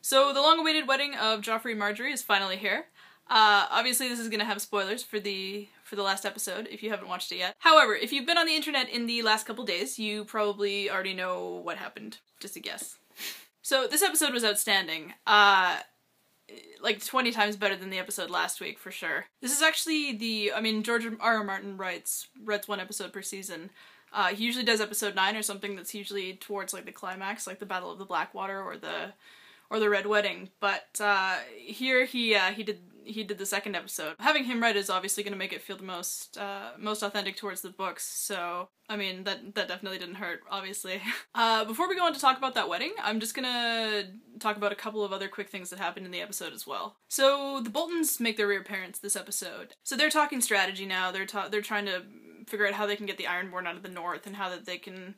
So the long-awaited wedding of Joffrey and Margaery is finally here. Obviously this is gonna have spoilers for the last episode if you haven't watched it yet. However, if you've been on the internet in the last couple days, you probably already know what happened. Just a guess. So this episode was outstanding. Like 20 times better than the episode last week, for sure. This is actually George R.R. Martin writes one episode per season. He usually does episode 9 or something that's usually towards like the climax, like the Battle of the Blackwater or the Red Wedding. But here he did the second episode. Having him write is obviously going to make it feel the most authentic towards the books. So I mean that definitely didn't hurt, obviously. Before we go on to talk about that wedding, I'm just gonna talk about a couple of other quick things that happened in the episode as well. So the Boltons make their reappearance this episode. So they're talking strategy now. They're trying to figure out how they can get the Ironborn out of the north and how that they can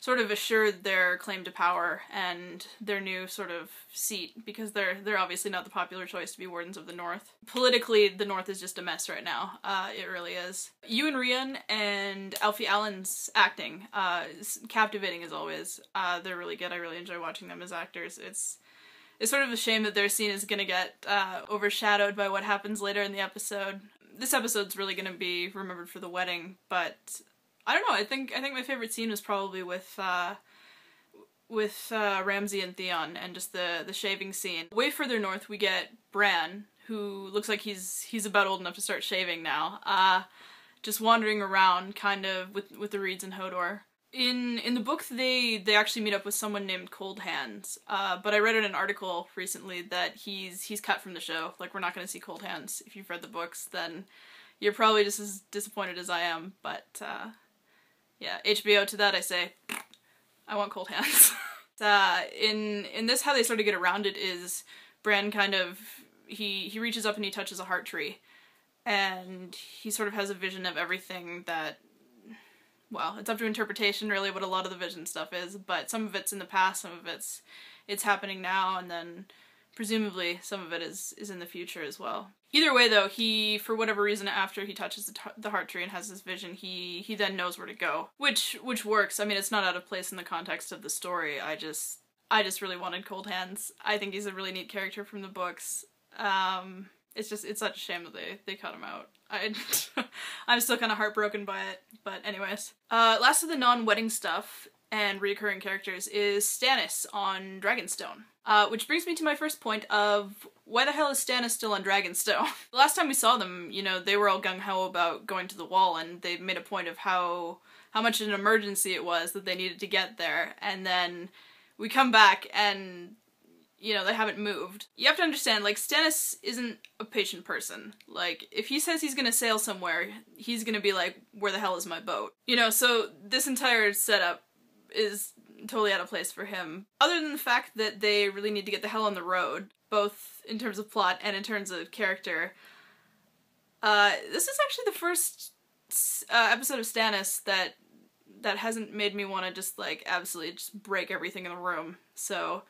sort of assure their claim to power and their new sort of seat, because they're obviously not the popular choice to be Wardens of the North. Politically, the North is just a mess right now. It really is. Ewan Rian and Alfie Allen's acting is captivating as always. They're really good. I really enjoy watching them as actors. It's sort of a shame that their scene is gonna get overshadowed by what happens later in the episode. This episode's really gonna be remembered for the wedding, but I don't know, I think my favorite scene was probably with Ramsay and Theon and just the shaving scene. Way further north we get Bran, who looks like he's about old enough to start shaving now. Just wandering around kind of with the Reeds and Hodor. In the book they actually meet up with someone named Cold Hands, but I read in an article recently that he's cut from the show. Like, we're not gonna see Cold Hands. If you've read the books, then you're probably just as disappointed as I am, but yeah, HBO, to that I say, I want Cold Hands. In this, how they sort of get around it is Bran kind of, he reaches up and he touches a heart tree, and he sort of has a vision of everything that, well, it's up to interpretation really what a lot of the vision stuff is, but some of it's in the past, some of it's happening now, and then presumably some of it is in the future as well. Either way though, he, for whatever reason, after he touches the heart tree and has this vision, he then knows where to go. Which works. I mean, it's not out of place in the context of the story. I just really wanted Cold Hands. I think he's a really neat character from the books. It's such a shame that they cut him out. I'm still kind of heartbroken by it, but anyways. Last of the non-wedding stuff and recurring characters is Stannis on Dragonstone. Which brings me to my first point of, why the hell is Stannis still on Dragonstone? The last time we saw them, you know, they were all gung-ho about going to the Wall, and they made a point of how much an emergency it was that they needed to get there, and then we come back and, you know, they haven't moved. You have to understand, like, Stannis isn't a patient person. Like, if he says he's gonna sail somewhere, he's gonna be like, where the hell is my boat? You know, so this entire setup is totally out of place for him. Other than the fact that they really need to get the hell on the road, both in terms of plot and in terms of character, this is actually the first episode of Stannis that hasn't made me want to just, like, absolutely just break everything in the room. So,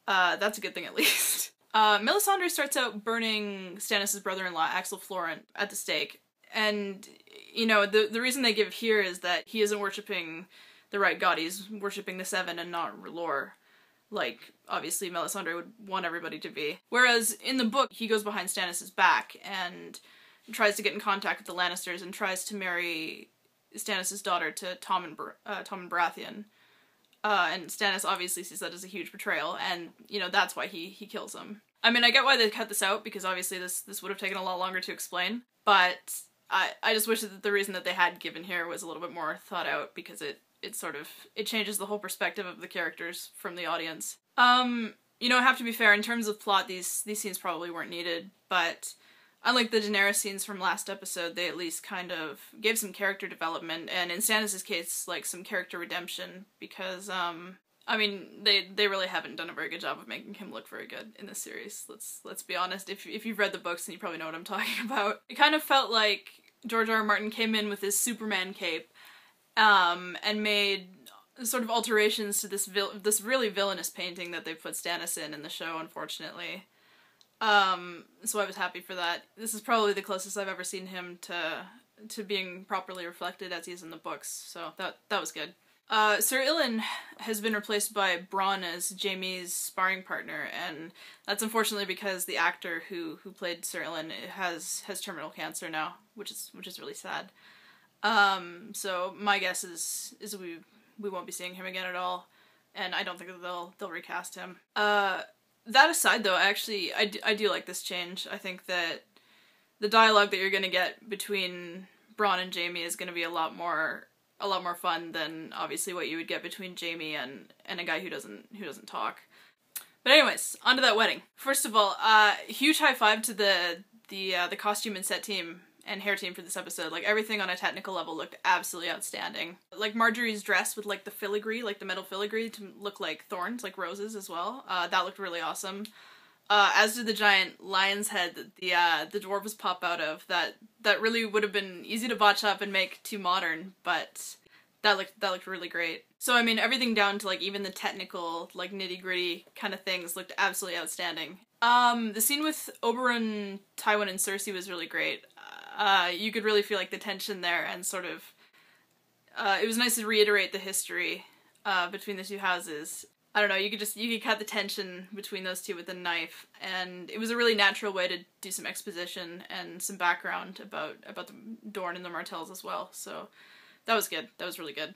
that's a good thing at least. Melisandre starts out burning Stannis' brother-in-law, Axel Florent, at the stake. And, you know, the reason they give here is that he isn't worshipping the right god, he's worshipping the Seven and not R'hllor, like, obviously Melisandre would want everybody to be. Whereas in the book, he goes behind Stannis' back and tries to get in contact with the Lannisters and tries to marry Stannis' daughter to Tommen Baratheon. And Stannis obviously sees that as a huge betrayal, and, you know, that's why he kills him. I mean, I get why they cut this out, because obviously this would have taken a lot longer to explain, but I just wish that the reason that they had given here was a little bit more thought out, because it changes the whole perspective of the characters from the audience. You know, I have to be fair, in terms of plot, these scenes probably weren't needed, but unlike the Daenerys scenes from last episode, they at least kind of gave some character development, and in Stannis' case, like, some character redemption, because, I mean, they really haven't done a very good job of making him look very good in this series. Let's be honest. If you've read the books, then you probably know what I'm talking about. It kind of felt like George R.R. Martin came in with his Superman cape, and made sort of alterations to this really villainous painting that they put Stannis in the show, unfortunately. So I was happy for that. This is probably the closest I've ever seen him to being properly reflected as he is in the books, so that was good. Sir Ilan has been replaced by Bronn as Jaime's sparring partner, and that's unfortunately because the actor who played Sir Ilan has terminal cancer now, which is really sad. So my guess is we won't be seeing him again at all, and I don't think that they'll recast him. That aside, though, actually I do like this change. I think that the dialogue that you're gonna get between Bronn and Jaime is gonna be a lot more fun than obviously what you would get between Jaime and a guy who doesn't talk. But anyways, on to that wedding. First of all, huge high five to the costume and set team and hair team for this episode. Like, everything on a technical level looked absolutely outstanding. Like, Marjorie's dress with, like, the filigree, like the metal filigree to look like thorns, like roses as well. That looked really awesome. As did the giant lion's head that the dwarves pop out of. That really would have been easy to botch up and make too modern, but that looked really great. So, I mean, everything down to, like, even the technical, like, nitty-gritty kind of things looked absolutely outstanding. The scene with Oberyn, Tywin, and Cersei was really great. You could really feel, like, the tension there, and sort of, it was nice to reiterate the history, between the two houses. I don't know, you could cut the tension between those two with a knife, and it was a really natural way to do some exposition and some background about the Dorne and the Martells as well, so that was good. That was really good.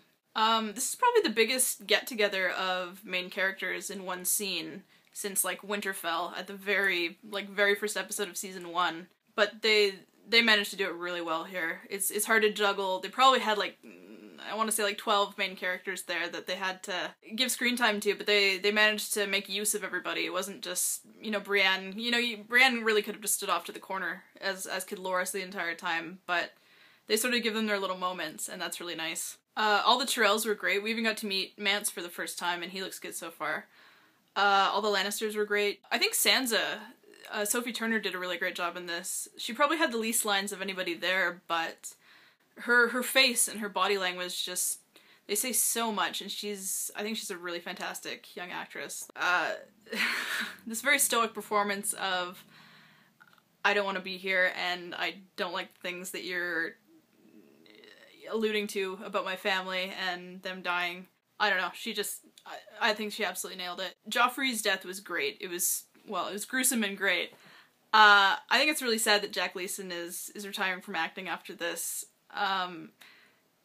This is probably the biggest get-together of main characters in one scene since, like, Winterfell at the very first episode of season 1, but they managed to do it really well here. It's hard to juggle. They probably had, like, I want to say, like, 12 main characters there that they had to give screen time to, but they managed to make use of everybody. It wasn't just, you know, Brienne. You know, Brienne really could have just stood off to the corner, as could Loras the entire time, but they sort of give them their little moments, and that's really nice. All the Tyrells were great. We even got to meet Mance for the first time, and he looks good so far. All the Lannisters were great. I think Sansa, Sophie Turner did a really great job in this. She probably had the least lines of anybody there, but her face and her body language just, they say so much, and I think she's a really fantastic young actress. This very stoic performance of, I don't want to be here, and I don't like things that you're alluding to about my family and them dying. I don't know, I think she absolutely nailed it. Joffrey's death was great. It was gruesome and great. I think it's really sad that Jack Leeson is retiring from acting after this.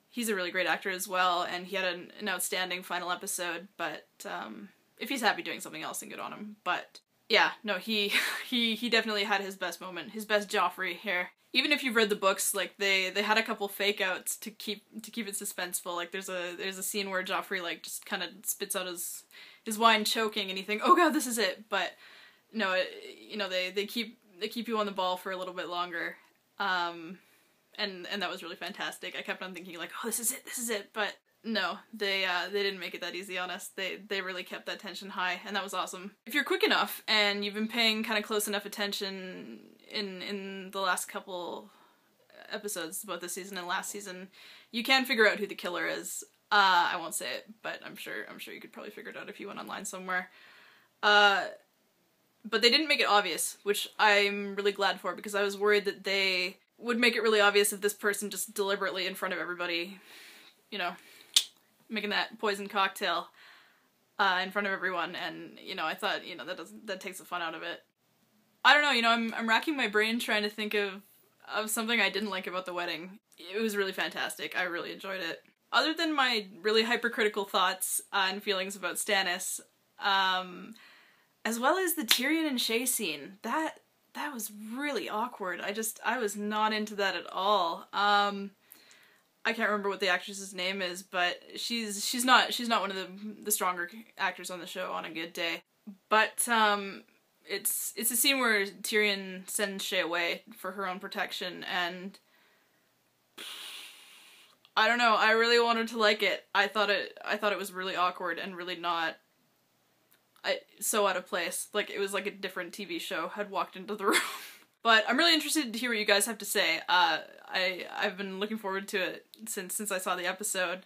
He's a really great actor as well, and he had an outstanding final episode, but if he's happy doing something else, then good on him. But yeah, no, he definitely had his best moment, his best Joffrey here. Even if you've read the books, like, they had a couple fake outs to keep it suspenseful. Like, there's a scene where Joffrey, like, just kind of spits out his wine choking, and you think, oh god, this is it. But no, they keep you on the ball for a little bit longer. And that was really fantastic. I kept on thinking, like, oh, this is it, but no, they didn't make it that easy on us. They really kept that tension high, and that was awesome. If you're quick enough, and you've been paying kind of close enough attention in the last couple episodes, both this season and last season, you can figure out who the killer is. I won't say it, but I'm sure you could probably figure it out if you went online somewhere. But they didn't make it obvious, which I'm really glad for, because I was worried that they would make it really obvious if this person just deliberately in front of everybody, you know, making that poison cocktail in front of everyone, and, you know, I thought, you know, that takes the fun out of it. I don't know, you know, I'm racking my brain trying to think of something I didn't like about the wedding. It was really fantastic. I really enjoyed it. Other than my really hypercritical thoughts and feelings about Stannis, as well as the Tyrion and Shae scene, that was really awkward. I was not into that at all. I can't remember what the actress's name is, but she's not one of the stronger actors on the show on a good day. But it's a scene where Tyrion sends Shae away for her own protection, and I don't know, I really wanted to like it. I thought it was really awkward and really not so out of place. Like, it was like a different TV show had walked into the room. But I'm really interested to hear what you guys have to say. I've been looking forward to it since I saw the episode.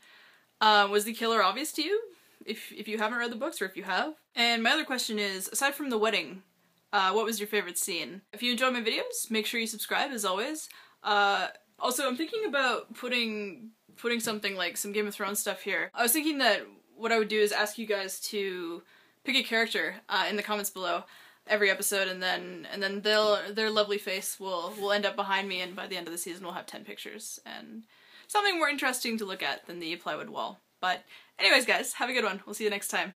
Was the killer obvious to you? If you haven't read the books, or if you have? And my other question is, aside from the wedding, what was your favorite scene? If you enjoy my videos, make sure you subscribe, as always. Also, I'm thinking about putting putting something like some Game of Thrones stuff here, I was thinking that what I would do is ask you guys to pick a character in the comments below every episode, and then their lovely face will end up behind me, and by the end of the season we'll have 10 pictures and something more interesting to look at than the plywood wall. But anyways guys, have a good one. We'll see you next time.